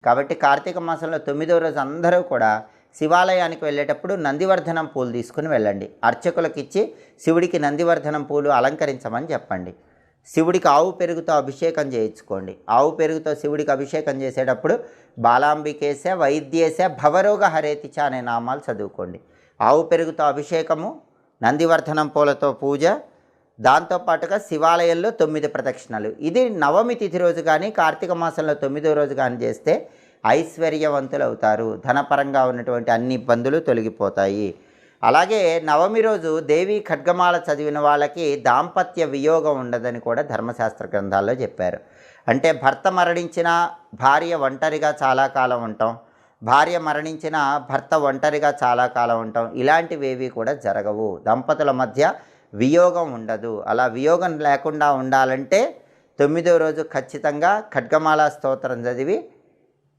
కాబట్టి కార్తీక మాసంలో 9వ రోజు అందరూ కూడా శివాలయానికి వెళ్ళేటప్పుడు నందివర్ధనం పూలు తీసుకుని వెళ్ళండి. అర్చకులకు ఇచ్చి శివుడికి నందివర్ధనం పూలు అలంకరించమని చెప్పండి. శివుడికి ఆవు పెరుగుతో అభిషేకం చేయించుకోండి. ఆవు పెరుగుతో శివుడికి అభిషేకం చేసేటప్పుడు బాలాంబికేశ వైద్యేశ భవరోగ హరేతిచ అనే నామాలు చదువుకోండి. ఆవు పెరుగుతో అభిషేకము, నందివర్ధనం పూలతో పూజ, దాంతోపాటుగా శివాలయంలో 9 ప్రదక్షిణలు. ఇది నవమి తిథి రోజు కానీ కార్తీక మాసంలో 9వ రోజు కానీ చేస్తే ఐశ్వర్యవంతులు అవుతారు. ధనపరంగా ఉన్నటువంటి అన్ని ఇబ్బందులు తొలగిపోతాయి. అలాగే నవమి రోజు దేవి ఖడ్గమాల చదివిన వాళ్ళకి దాంపత్య వియోగం ఉండదని కూడా ధర్మశాస్త్ర గ్రంథాల్లో చెప్పారు. అంటే భర్త మరణించిన భార్య ఒంటరిగా చాలా కాలం ఉంటాం, భార్య మరణించిన భర్త ఒంటరిగా చాలా కాలం ఉంటాం, ఇలాంటివేవి కూడా జరగవు. దంపతుల మధ్య వియోగం ఉండదు. అలా వియోగం లేకుండా ఉండాలంటే 9వ రోజు ఖచ్చితంగా ఖడ్గమాల స్తోత్రం చదివి